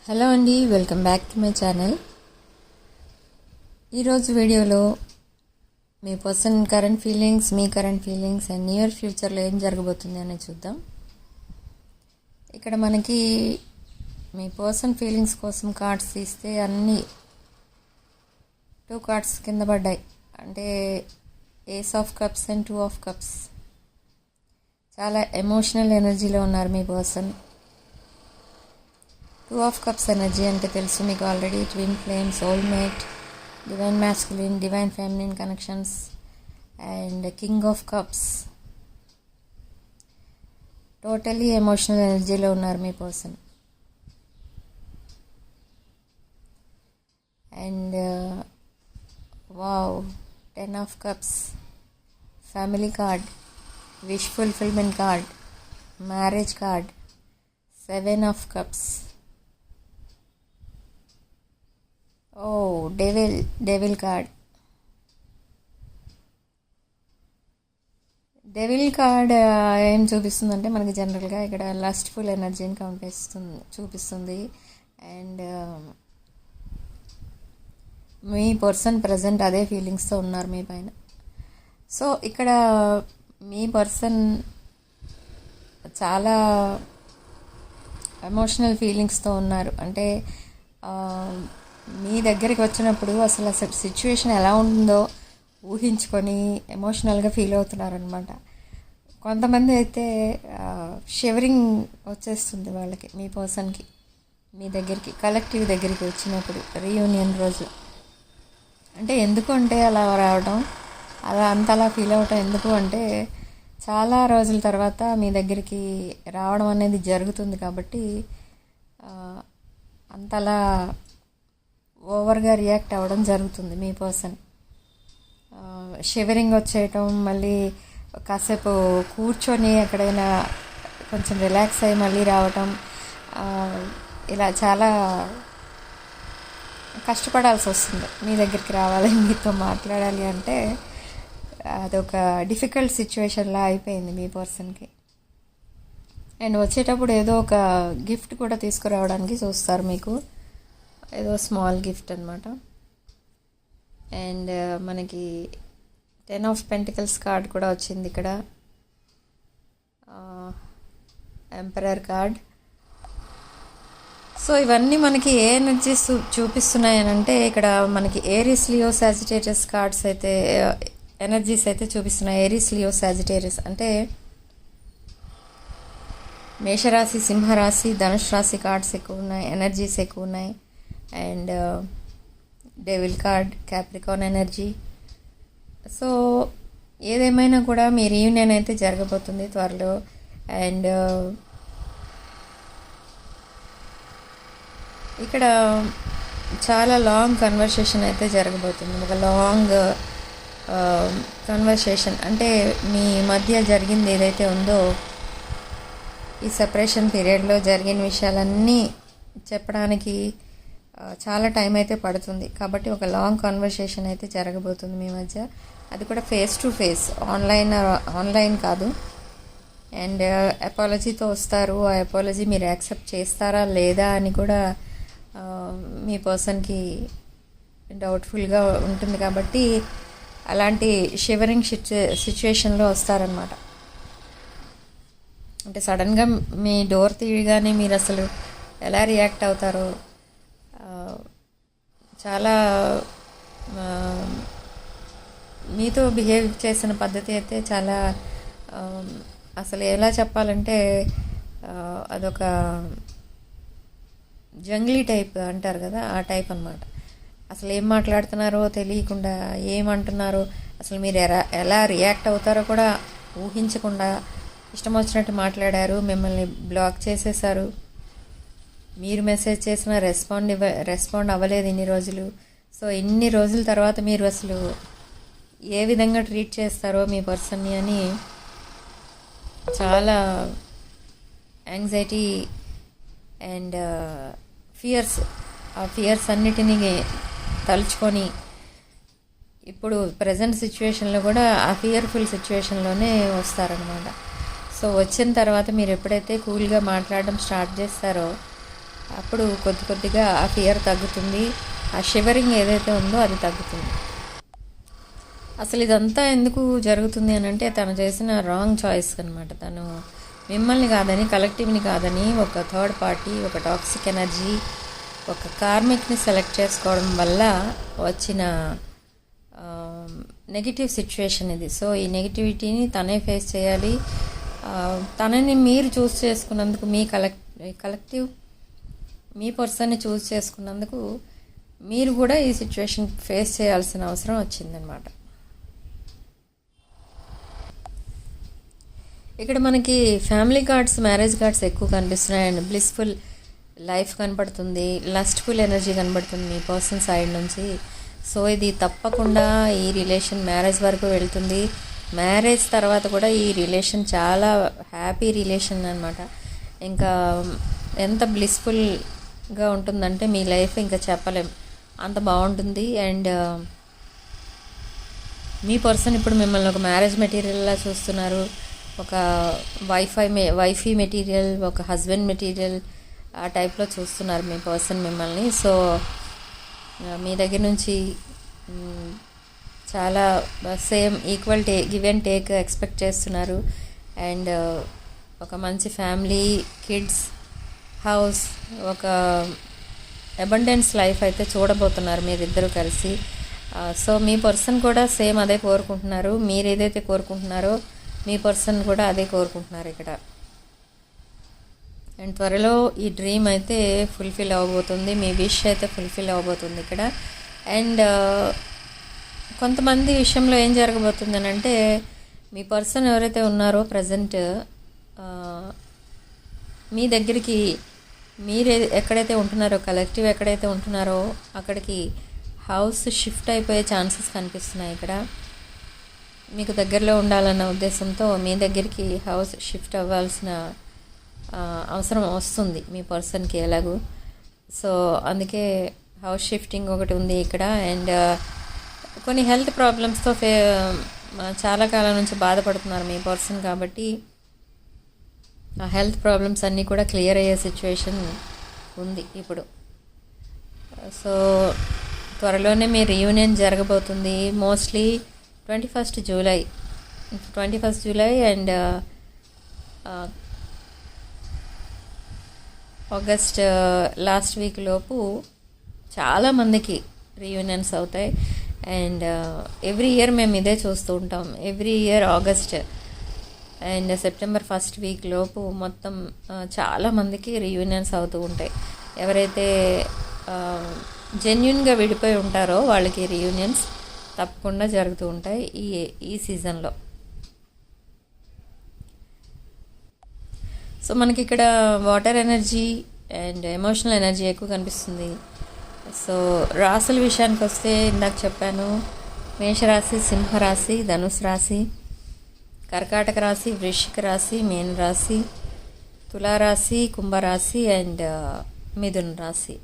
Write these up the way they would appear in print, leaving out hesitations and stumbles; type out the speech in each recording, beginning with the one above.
Hello అండి, welcome back to my channel. ఈరోజు వీడియోలో మీ పర్సన్ కరెంట్ ఫీలింగ్స్, మీ కరెంట్ ఫీలింగ్స్ అండ్ నియర్ ఫ్యూచర్లో ఏం జరగబోతుంది అనేది చూద్దాం. ఇక్కడ మనకి మీ పర్సన్ ఫీలింగ్స్ కోసం కార్డ్స్ తీస్తే అన్నీ 2 కార్డ్స్ కింద పడ్డాయి. అంటే ace of cups and 2 of cups. చాలా ఎమోషనల్ ఎనర్జీలో ఉన్నారు మీ పర్సన్. 2 ఆఫ్ కప్స్ ఎనర్జీ అంటే తెలుసు మీకు already. Twin flame, soulmate, divine masculine, divine feminine connections and king of cups. Totally emotional ఎనర్జీలో ఉన్నారు మీ person. And wow, 10 of cups, family card, wish fulfilment card, marriage card, 7 of cups. Oh, devil card. Devil card ఏం చూపిస్తుందంటే మనకి జనరల్గా ఇక్కడ lustful ఎనర్జీని చూపిస్తుంది. అండ్ మీ పర్సన్ ప్రజెంట్ అదే ఫీలింగ్స్తో ఉన్నారు మీ పైన. సో ఇక్కడ మీ పర్సన్ చాలా ఎమోషనల్ ఫీలింగ్స్తో ఉన్నారు. అంటే మీ దగ్గరికి వచ్చినప్పుడు అసలు సిచ్యువేషన్ ఎలా ఉంటుందో ఊహించుకొని ఎమోషనల్గా ఫీల్ అవుతున్నారనమాట. కొంతమంది అయితే షివరింగ్ వచ్చేస్తుంది వాళ్ళకి, మీ పర్సన్కి మీ దగ్గరికి, కలెక్టివ్ దగ్గరికి వచ్చినప్పుడు రీయూనియన్ రోజు. అంటే ఎందుకు అంటే అలా రావడం, అంతలా ఫీల్ అవటం ఎందుకు అంటే చాలా రోజుల తర్వాత మీ దగ్గరికి రావడం అనేది జరుగుతుంది కాబట్టి అంతలా ఓవర్గా రియాక్ట్ అవ్వడం జరుగుతుంది మీ పర్సన్. షివరింగ్ వచ్చేయటం, మళ్ళీ కాసేపు కూర్చొని ఎక్కడైనా కొంచెం రిలాక్స్ అయ్యి మళ్ళీ రావటం, ఇలా చాలా కష్టపడాల్సి వస్తుంది మీ దగ్గరికి రావాలి, మీతో మాట్లాడాలి అంటే. అదొక డిఫికల్ట్ సిచ్యువేషన్లా అయిపోయింది మీ పర్సన్కి. అండ్ వచ్చేటప్పుడు ఏదో ఒక గిఫ్ట్ కూడా తీసుకురావడానికి చూస్తారు మీకు, ఏదో స్మాల్ గిఫ్ట్ అనమాట. అండ్ మనకి 10 ఆఫ్ పెంటికల్స్ కార్డ్ కూడా వచ్చింది ఇక్కడ, ఎంపరర్ కార్డ్. సో ఇవన్నీ మనకి ఏ ఎనర్జీస్ చూపిస్తున్నాయనంటే ఇక్కడ మనకి ఏరిస్, లియో, సాజిటేరియస్ కార్డ్స్ అయితే ఎనర్జీస్ అయితే చూపిస్తున్నాయి. ఏరిస్, లియో, సాజిటేరియస్ అంటే మేషరాశి, సింహరాశి, ధనుష్ రాశి కార్డ్స్ ఎక్కువ ఉన్నాయి, ఎనర్జీస్ ఎక్కువ ఉన్నాయి. And devil card, Capricorn energy. So ఏదేమైనా కూడా మీ రీయూనియన్ అయితే జరగబోతుంది త్వరలో. అండ్ ఇక్కడ చాలా లాంగ్ కన్వర్సేషన్ అయితే జరగబోతుంది. ఒక లాంగ్ కన్వర్సేషన్ అంటే మీ మధ్య జరిగింది ఏదైతే ఉందో, ఈ సెపరేషన్ పీరియడ్లో జరిగిన విషయాలన్నీ చెప్పడానికి చాలా టైం అయితే పడుతుంది. కాబట్టి ఒక లాంగ్ కన్వర్సేషన్ అయితే జరగబోతుంది మీ మధ్య. అది కూడా ఫేస్ టు ఫేస్, ఆన్లైన్ కాదు. అండ్ అపాలజీతో వస్తారు. ఆ అపాలజీ మీరు యాక్సెప్ట్ చేస్తారా లేదా అని కూడా మీ పర్సన్కి డౌట్ఫుల్గా ఉంటుంది. కాబట్టి అలాంటి షివరింగ్ సిచ్యువేషన్లో వస్తారనమాట. అంటే సడన్గా మీ డోర్ తీయగానే మీరు అసలు ఎలా రియాక్ట్ అవుతారో, చాలా మీతో బిహేవ్ చేసిన పద్ధతి అయితే చాలా అసలు ఎలా చెప్పాలంటే అదొక జంగ్లీ టైప్ అంటారు కదా, ఆ టైప్ అనమాట. అసలు ఏం మాట్లాడుతున్నారో తెలియకుండా, ఏమంటున్నారో అసలు మీరు ఎలా రియాక్ట్ అవుతారో కూడా ఊహించకుండా ఇష్టం వచ్చినట్టు మాట్లాడారు, మిమ్మల్ని బ్లాక్ చేసేసారు. మీరు మెసేజ్ చేసిన రెస్పాండ్ అవ్వలేదు ఇన్ని రోజులు. సో ఇన్ని రోజుల తర్వాత మీరు అసలు ఏ విధంగా ట్రీట్ చేస్తారో మీ పర్సన్ని అని చాలా యాంగ్జైటీ అండ్ ఫియర్స్, ఆ ఫియర్స్ అన్నిటినీ తలుచుకొని ఇప్పుడు ప్రజెంట్ సిచ్యువేషన్లో కూడా ఆ ఫియర్ఫుల్ సిచ్యువేషన్లోనే వస్తారనమాట. సో వచ్చిన తర్వాత మీరు ఎప్పుడైతే కూల్గా మాట్లాడడం స్టార్ట్ చేస్తారో అప్పుడు కొద్ది కొద్దిగా ఆ ఫియర్ తగ్గుతుంది, ఆ షివరింగ్ ఏదైతే ఉందో అది తగ్గుతుంది. అసలు ఇదంతా ఎందుకు జరుగుతుంది అని అంటే తను చేసిన రాంగ్ చాయిస్ అనమాట. తను మిమ్మల్ని కాదని, కలెక్టివ్ని కాదని, ఒక థర్డ్ పార్టీ, ఒక టాక్సిక్ ఎనర్జీ, ఒక కార్మిక్ని సెలెక్ట్ చేసుకోవడం వల్ల వచ్చిన నెగిటివ్ సిచ్యువేషన్ ఇది. సో ఈ నెగిటివిటీని తనే ఫేస్ చేయాలి. తనని మీరు చూస్ చేసుకున్నందుకు, మీ కలెక్టివ్ మీ పర్సన్ని చూస్ చేసుకున్నందుకు మీరు కూడా ఈ సిచ్యువేషన్ ఫేస్ చేయాల్సిన అవసరం వచ్చిందనమాట. ఇక్కడ మనకి ఫ్యామిలీ కార్డ్స్, మ్యారేజ్ కార్డ్స్ ఎక్కువ కనిపిస్తున్నాయి. అండ్ బ్లిస్ఫుల్ లైఫ్ కనపడుతుంది, లస్ట్ఫుల్ ఎనర్జీ కనపడుతుంది మీ పర్సన్ సైడ్ నుంచి. సో ఇది తప్పకుండా ఈ రిలేషన్ మ్యారేజ్ వరకు వెళ్తుంది. మ్యారేజ్ తర్వాత కూడా ఈ రిలేషన్ చాలా హ్యాపీ రిలేషన్ అనమాట. ఇంకా ఎంత బ్లిస్ఫుల్గా ఉంటుందంటే మీ లైఫ్ ఇంకా చెప్పలేం, అంత బాగుంటుంది. అండ్ మీ పర్సన్ ఇప్పుడు మిమ్మల్ని ఒక మ్యారేజ్ మెటీరియల్లా చూస్తున్నారు, ఒక వైఫీ మెటీరియల్, ఒక హస్బెండ్ మెటీరియల్ ఆ టైప్లో చూస్తున్నారు మీ పర్సన్ మిమ్మల్ని. సో మీ దగ్గర నుంచి చాలా same equal give and take expect చేస్తున్నారు. అండ్ ఒక మంచి ఫ్యామిలీ, కిడ్స్, హౌస్, ఒక అబండెన్స్ లైఫ్ అయితే చూడబోతున్నారు మీరిద్దరూ కలిసి. సో మీ పర్సన్ కూడా సేమ్ అదే కోరుకుంటున్నారు. మీరు ఏదైతే కోరుకుంటున్నారో మీ పర్సన్ కూడా అదే కోరుకుంటున్నారు ఇక్కడ. అండ్ త్వరలో ఈ డ్రీమ్ అయితే ఫుల్ఫిల్ అవ్వబోతుంది, మీ విష్ అయితే ఫుల్ఫిల్ అవ్వబోతుంది ఇక్కడ. అండ్ కొంతమంది విషయంలో ఏం జరగబోతుంది అని అంటే, మీ పర్సన్ ఎవరైతే ఉన్నారో ప్రజెంట్ మీ దగ్గరికి, మీరు ఎక్కడైతే ఉంటున్నారో, కలెక్టివ్ ఎక్కడైతే ఉంటున్నారో అక్కడికి హౌస్ షిఫ్ట్ అయిపోయే ఛాన్సెస్ కనిపిస్తున్నాయి ఇక్కడ. మీకు దగ్గరలో ఉండాలన్న ఉద్దేశంతో మీ దగ్గరికి హౌస్ షిఫ్ట్ అవ్వాల్సిన అవసరం వస్తుంది మీ పర్సన్కి ఎలాగూ. సో అందుకే హౌస్ షిఫ్టింగ్ ఒకటి ఉంది ఇక్కడ. అండ్ కొన్ని హెల్త్ ప్రాబ్లమ్స్తో చాలా కాలం నుంచి బాధపడుతున్నారు మీ పర్సన్, కాబట్టి ఆ హెల్త్ ప్రాబ్లమ్స్ అన్నీ కూడా క్లియర్ అయ్యే సిచ్యువేషన్ ఉంది ఇప్పుడు. సో త్వరలోనే మీ రీయూనియన్ జరగబోతుంది. Mostly 21st July and August last week లోపు చాలామందికి రీయూనియన్స్ అవుతాయి. అండ్ ఎవ్రీ ఇయర్ మేము ఇదే చూస్తూ ఉంటాం. Every year August and September 1st week లోపు మొత్తం చాలామందికి రీయూనియన్స్ అవుతూ ఉంటాయి. ఎవరైతే జెన్యున్గా విడిపోయి ఉంటారో వాళ్ళకి రీయూనియన్స్ తప్పకుండా జరుగుతూ ఉంటాయి ఈ సీజన్లో. సో మనకి ఇక్కడ water energy and emotional energy ఎక్కువ కనిపిస్తుంది. సో రాశుల విషయానికి వస్తే ఇందాక చెప్పాను, మేషరాశి, సింహరాశి, ధనుసు రాశి, కర్కాటక రాశి, వృశ్చిక రాశి, మీన రాశి, తులారాశి, కుంభరాశి అండ్ మిథున రాశి.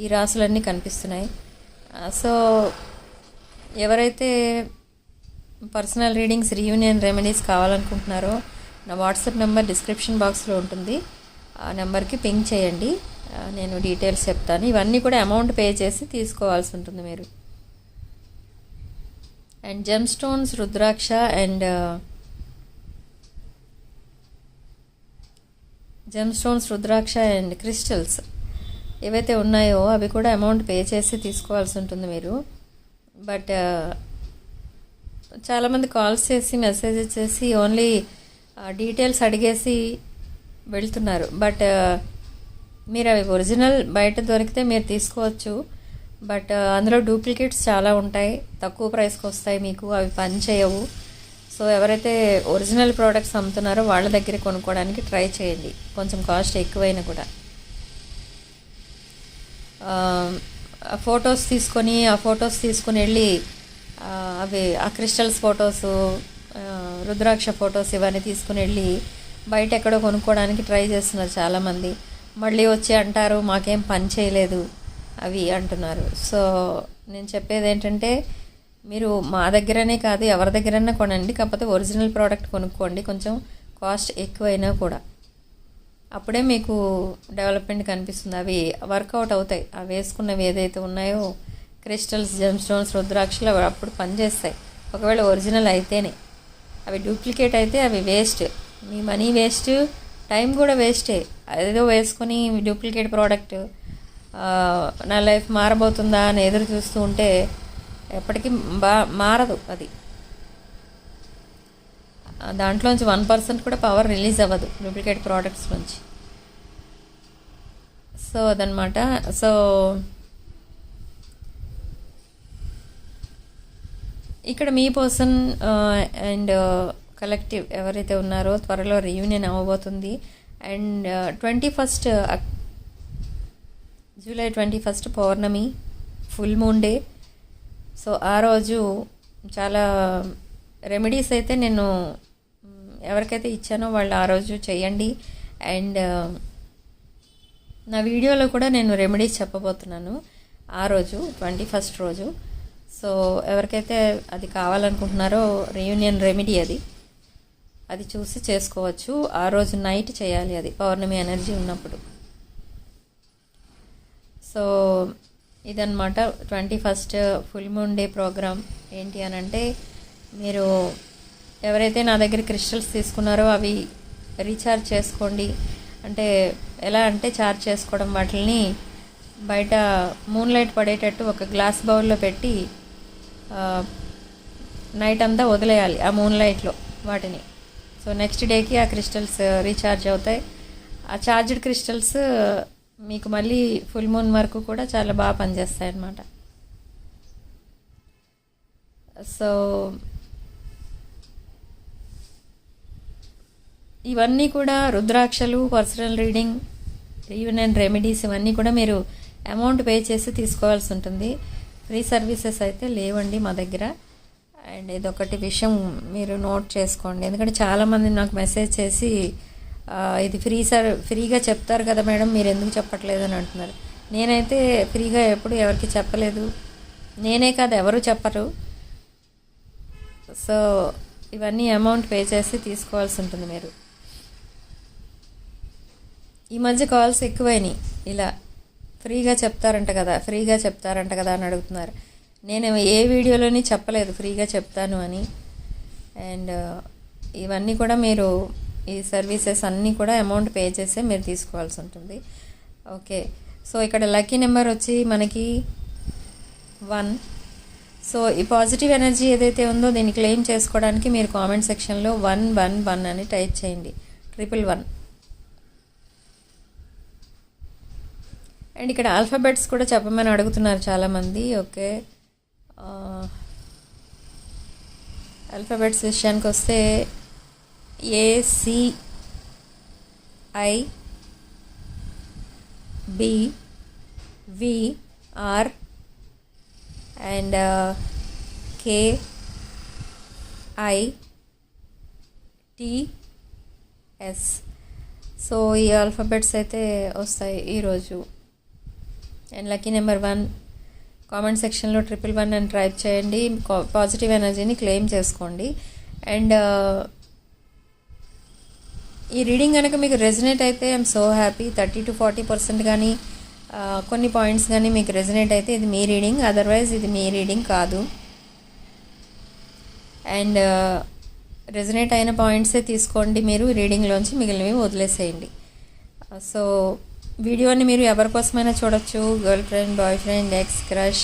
ఈ రాశులన్నీ కనిపిస్తున్నాయి. సో ఎవరైతే పర్సనల్ రీడింగ్స్, రీయూనియన్ రెమెడీస్ కావాలనుకుంటున్నారో నా వాట్సాప్ నెంబర్ డిస్క్రిప్షన్ బాక్స్లో ఉంటుంది. ఆ నెంబర్కి పింక్ చేయండి, నేను డీటెయిల్స్ చెప్తాను. ఇవన్నీ కూడా అమౌంట్ పే చేసి తీసుకోవాల్సి ఉంటుంది మీరు. And gem stones, rudraksha and crystals ఏవైతే ఉన్నాయో అవి కూడా అమౌంట్ పే చేసి తీసుకోవాల్సి ఉంటుంది మీరు. బట్ చాలామంది కాల్స్ చేసి, మెసేజెస్ చేసి ఓన్లీ డీటెయిల్స్ అడిగేసి వెళ్తున్నారు. బట్ మీరు అవి ఒరిజినల్ బయట దొరికితే మీరు తీసుకోవచ్చు. బట్ అందులో డూప్లికేట్స్ చాలా ఉంటాయి, తక్కువ ప్రైస్కి వస్తాయి మీకు, అవి పని చేయవు. సో ఎవరైతే ఒరిజినల్ ప్రోడక్ట్స్ అమ్ముతున్నారో వాళ్ళ దగ్గర కొనుక్కోవడానికి ట్రై చేయండి, కొంచెం కాస్ట్ ఎక్కువైనా కూడా. ఫొటోస్ తీసుకొని వెళ్ళి అవి ఆ క్రిస్టల్స్ ఫొటోసు, రుద్రాక్ష ఫొటోస్ ఇవన్నీ తీసుకుని వెళ్ళి బయట ఎక్కడో కొనుక్కోవడానికి ట్రై చేస్తున్నారు చాలామంది. మళ్ళీ వచ్చి అంటారు మాకేం పని చేయలేదు అవి అంటున్నారు. సో నేను చెప్పేది ఏంటంటే, మీరు మా దగ్గరనే కాదు ఎవరి దగ్గరైనా కొనండి, కాకపోతే ఒరిజినల్ ప్రోడక్ట్ కొనుక్కోండి, కొంచెం కాస్ట్ ఎక్కువైనా కూడా. అప్పుడే మీకు డెవలప్మెంట్ కనిపిస్తుంది. అవి వర్కౌట్ అవుతాయి. అవి వేసుకున్నవి ఏదైతే ఉన్నాయో క్రిస్టల్స్, జెమ్ స్టోన్స్, రుద్రాక్షలు అవి అప్పుడు పనిచేస్తాయి. ఒకవేళ ఒరిజినల్ అయితేనే. అవి డూప్లికేట్ అయితే అవి వేస్ట్, మీ మనీ వేస్ట్, టైం కూడా వేస్టే. ఏదో వేసుకొని డూప్లికేట్ ప్రోడక్ట్ నా లైఫ్ మారబోతుందా అని ఎదురు చూస్తూ ఉంటే ఎప్పటికీ మారదు. అది దాంట్లోంచి 1% కూడా పవర్ రిలీజ్ అవ్వదు డూప్లికేట్ ప్రోడక్ట్స్ నుంచి. సో అదనమాట. సో ఇక్కడ మీ పర్సన్ అండ్ కలెక్టివ్ ఎవరైతే ఉన్నారో త్వరలో రీయూనియన్ అవ్వబోతుంది. అండ్ 21 జూలై 21 పౌర్ణమి, ఫుల్ మూన్ డే. సో ఆ రోజు చాలా రెమెడీస్ అయితే నేను ఎవరికైతే ఇచ్చానో వాళ్ళు ఆ రోజు చేయండి. అండ్ నా వీడియోలో కూడా నేను రెమెడీస్ చెప్పబోతున్నాను ఆ రోజు 21 రోజు. సో ఎవరికైతే అది కావాలనుకుంటున్నారో రీయూనియన్ రెమెడీ అది చూసి చేసుకోవచ్చు. ఆ రోజు నైట్ చేయాలి, అది పౌర్ణమి ఎనర్జీ ఉన్నప్పుడు. సో ఇదన్నమాట 21 ఫుల్ మూన్ డే ప్రోగ్రామ్. ఏంటి అని అంటే, మీరు ఎవరైతే నా దగ్గర క్రిస్టల్స్ తీసుకున్నారో అవి రీఛార్జ్ చేసుకోండి. అంటే ఎలా అంటే, ఛార్జ్ చేసుకోవడం, వాటిని బయట మూన్ లైట్ పడేటట్టు ఒక గ్లాస్ బౌల్లో పెట్టి నైట్ అంతా వదిలేయాలి ఆ మూన్ లైట్లో వాటిని. సో నెక్స్ట్ డేకి ఆ క్రిస్టల్స్ రీఛార్జ్ అవుతాయి. ఆ ఛార్జ్డ్ క్రిస్టల్స్ మీకు మళ్ళీ ఫుల్ మూన్ వరకు కూడా చాలా బాగా పనిచేస్తాయి అన్నమాట. సో ఇవన్నీ కూడా రుద్రాక్షలు, పర్సనల్ రీడింగ్, రీయూనియన్ రెమెడీస్ ఇవన్నీ కూడా మీరు అమౌంట్ పే చేసి తీసుకోవాల్సి ఉంటుంది. ఫ్రీ సర్వీసెస్ అయితే లేవండి మా దగ్గర. అండ్ ఇదొకటి విషయం మీరు నోట్ చేసుకోండి. ఎందుకంటే చాలామంది నాకు మెసేజ్ చేసి ఇది ఫ్రీగా చెప్తారు కదా మేడం, మీరు ఎందుకు చెప్పట్లేదు అని అంటున్నారు. నేనైతే ఫ్రీగా ఎప్పుడు ఎవరికి చెప్పలేదు, నేనే కాదు ఎవరు చెప్పరు. సో ఇవన్నీ అమౌంట్ పే చేసి తీసుకోవాల్సి ఉంటుంది మీరు. ఈ మధ్య కాల్స్ ఎక్కువైనాయి, ఇలా ఫ్రీగా చెప్తారంట కదా అని అడుగుతున్నారు. నేను ఏ వీడియోలోని చెప్పలేదు ఫ్రీగా చెప్తాను అని. అండ్ ఇవన్నీ కూడా మీరు ఈ సర్వీసెస్ అన్నీ కూడా అమౌంట్ పే చేసే మీరు తీసుకోవాల్సి ఉంటుంది. ఓకే, సో ఇక్కడ లక్కీ నెంబర్ వచ్చి మనకి 1. సో ఈ పాజిటివ్ ఎనర్జీ ఏదైతే ఉందో దీన్ని క్లెయిమ్ చేసుకోవడానికి మీరు కామెంట్ సెక్షన్లో 111 అని టైప్ చేయండి, 111. అండ్ ఇక్కడ ఆల్ఫాబెట్స్ కూడా చెప్పమని అడుగుతున్నారు చాలామంది. ఓకే, ఆల్ఫాబెట్స్ విషయానికి వస్తే ACIB VR and KITS. So ఈ ఆల్ఫాబెట్స్ అయితే వస్తాయి ఈరోజు. అండ్ లక్కీ నెంబర్ 1 కామెంట్ సెక్షన్లో 111 అని టైప్ చేయండి, పాజిటివ్ ఎనర్జీని క్లెయిమ్ చేసుకోండి. అండ్ ఈ రీడింగ్ కనుక మీకు రెజనేట్ అయితే ఐఎమ్ సో హ్యాపీ. 30 to 40% కానీ కొన్ని పాయింట్స్ కానీ మీకు రెజనేట్ అయితే ఇది మీ రీడింగ్, అదర్వైజ్ ఇది మీ రీడింగ్ కాదు. అండ్ రెజనేట్ అయిన పాయింట్సే తీసుకోండి మీరు రీడింగ్లోంచి, మిగిలినవి వదిలేసేయండి. సో వీడియోని మీరు ఎవరికోసమైనా చూడొచ్చు, girl friend, boy friend, X, crush,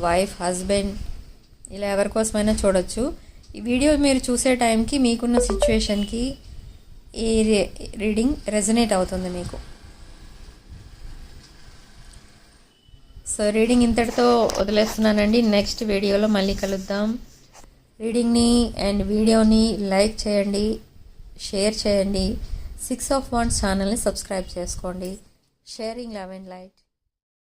wife, husband, ఇలా ఎవరికోసమైనా చూడొచ్చు. ఈ వీడియో మీరు చూసే టైంకి మీకున్న సిచ్యువేషన్కి ఈ రీడింగ్ రెజనేట్ అవుతుంది మీకు. సో రీడింగ్ ఇంతటితో వదిలేస్తున్నానండి. నెక్స్ట్ వీడియోలో మళ్ళీ కలుద్దాం. రీడింగ్ని అండ్ వీడియోని లైక్ చేయండి, షేర్ చేయండి. 6 of Wands ఛానల్ని సబ్స్క్రైబ్ చేసుకోండి. Sharing love and light.